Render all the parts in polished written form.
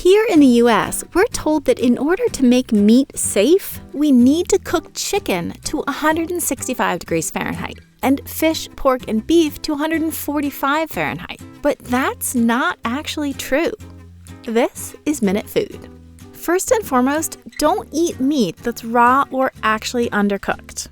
Here in the US, we're told that in order to make meat safe, we need to cook chicken to 165 degrees Fahrenheit and fish, pork, and beef to 145 Fahrenheit. But that's not actually true. This is MinuteFood. First and foremost, don't eat meat that's raw or actually undercooked.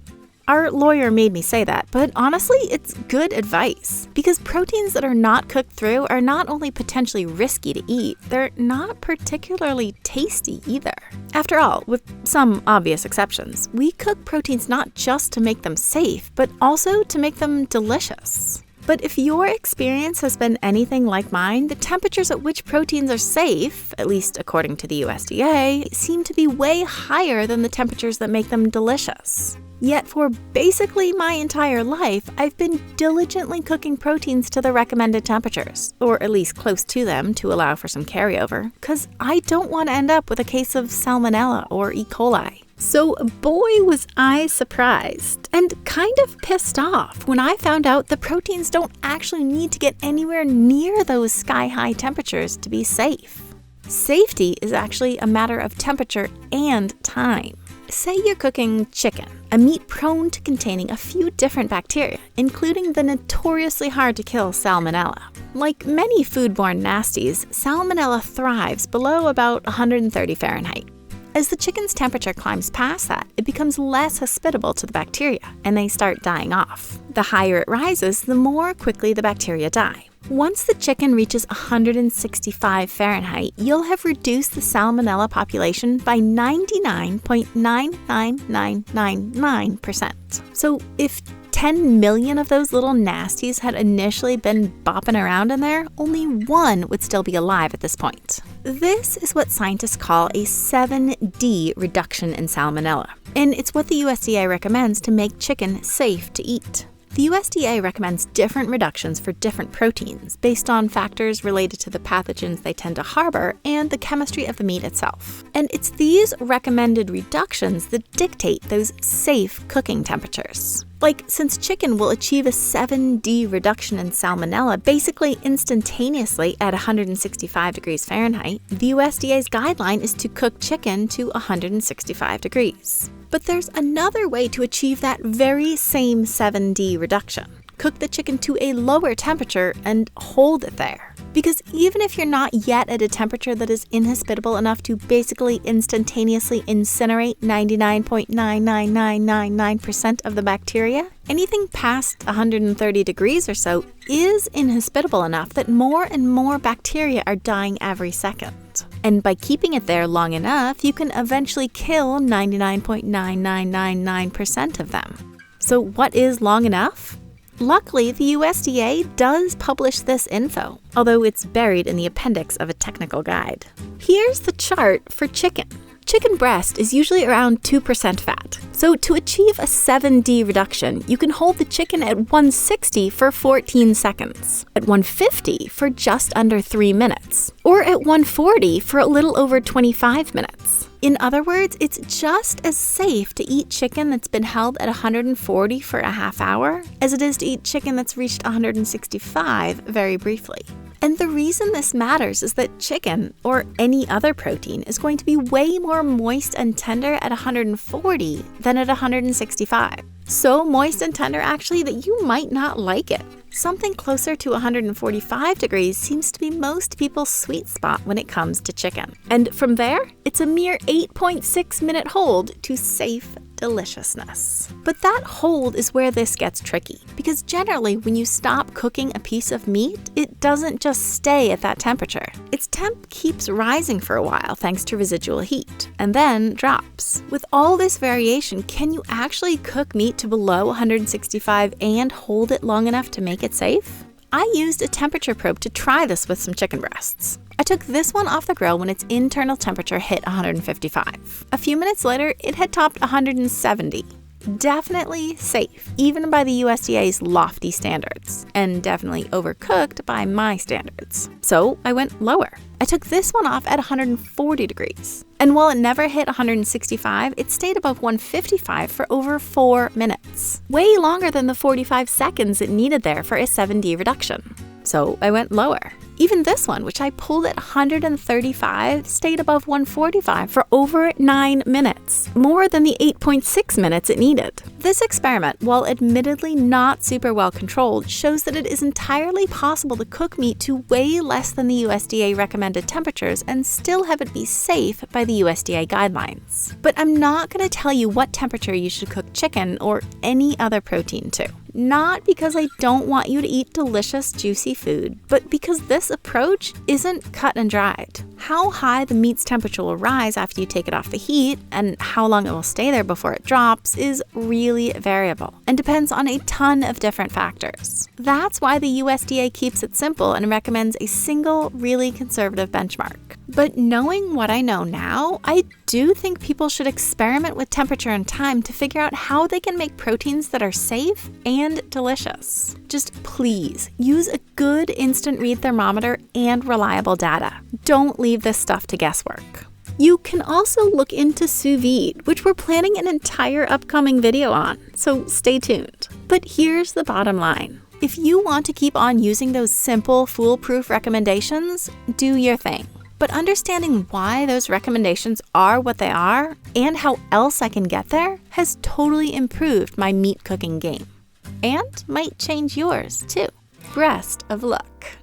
Our lawyer made me say that, but honestly, it's good advice. Because proteins that are not cooked through are not only potentially risky to eat, they're not particularly tasty either. After all, with some obvious exceptions, we cook proteins not just to make them safe, but also to make them delicious. But if your experience has been anything like mine, the temperatures at which proteins are safe, at least according to the USDA, seem to be way higher than the temperatures that make them delicious. Yet for basically my entire life, I've been diligently cooking proteins to the recommended temperatures, or at least close to them to allow for some carryover, because I don't want to end up with a case of salmonella or E. coli. So boy was I surprised and kind of pissed off when I found out the proteins don't actually need to get anywhere near those sky-high temperatures to be safe. Safety is actually a matter of temperature and time. Say you're cooking chicken, a meat prone to containing a few different bacteria, including the notoriously hard-to-kill salmonella. Like many foodborne nasties, salmonella thrives below about 130 Fahrenheit. As the chicken's temperature climbs past that, it becomes less hospitable to the bacteria, and they start dying off. The higher it rises, the more quickly the bacteria die. Once the chicken reaches 165 Fahrenheit, you'll have reduced the salmonella population by 99.99999%. So if 10 million of those little nasties had initially been bopping around in there, only one would still be alive at this point. This is what scientists call a 7D reduction in salmonella, and it's what the USDA recommends to make chicken safe to eat. The USDA recommends different reductions for different proteins based on factors related to the pathogens they tend to harbor and the chemistry of the meat itself. And it's these recommended reductions that dictate those safe cooking temperatures. Like, since chicken will achieve a 7D reduction in salmonella basically instantaneously at 165 degrees Fahrenheit, the USDA's guideline is to cook chicken to 165 degrees. But there's another way to achieve that very same 7D reduction. Cook the chicken to a lower temperature and hold it there. Because even if you're not yet at a temperature that is inhospitable enough to basically instantaneously incinerate 99.99999% of the bacteria, anything past 130 degrees or so is inhospitable enough that more and more bacteria are dying every second. And by keeping it there long enough, you can eventually kill 99.9999% of them. So what is long enough? Luckily, the USDA does publish this info, although it's buried in the appendix of a technical guide. Here's the chart for chicken. Chicken breast is usually around 2% fat. So to achieve a 7D reduction, you can hold the chicken at 160 for 14 seconds, at 150 for just under 3 minutes, or at 140 for a little over 25 minutes. In other words, it's just as safe to eat chicken that's been held at 140 for a half hour as it is to eat chicken that's reached 165 very briefly. And the reason this matters is that chicken, or any other protein, is going to be way more moist and tender at 140 than at 165. So moist and tender actually that you might not like it. Something closer to 145 degrees seems to be most people's sweet spot when it comes to chicken. And from there, it's a mere 8.6-minute hold to safe deliciousness. But that hold is where this gets tricky, because generally when you stop cooking a piece of meat, it doesn't just stay at that temperature. Its temp keeps rising for a while thanks to residual heat, and then drops. With all this variation, can you actually cook meat to below 165 and hold it long enough to make it safe? I used a temperature probe to try this with some chicken breasts. I took this one off the grill when its internal temperature hit 155. A few minutes later, it had topped 170. Definitely safe, even by the USDA's lofty standards, and definitely overcooked by my standards. So I went lower. I took this one off at 140 degrees. And while it never hit 165, it stayed above 155 for over 4 minutes. Way longer than the 45 seconds it needed there for a 7D reduction. so I went lower. Even this one, which I pulled at 135, stayed above 145 for over 9 minutes, more than the 8.6 minutes it needed. This experiment, while admittedly not super well controlled, shows that it is entirely possible to cook meat to way less than the USDA recommended temperatures and still have it be safe by the USDA guidelines. But I'm not going to tell you what temperature you should cook chicken or any other protein to. Not because I don't want you to eat delicious, juicy food, but because this approach isn't cut and dried. How high the meat's temperature will rise after you take it off the heat and how long it will stay there before it drops is really variable and depends on a ton of different factors. That's why the USDA keeps it simple and recommends a single, really conservative benchmark. But knowing what I know now, I do think people should experiment with temperature and time to figure out how they can make proteins that are safe and delicious. Just please use a good instant read thermometer and reliable data. Don't leave this stuff to guesswork. You can also look into sous vide, which we're planning an entire upcoming video on, so stay tuned. But here's the bottom line. If you want to keep on using those simple, foolproof recommendations, do your thing. But understanding why those recommendations are what they are and how else I can get there has totally improved my meat cooking game. And might change yours too. Best of luck.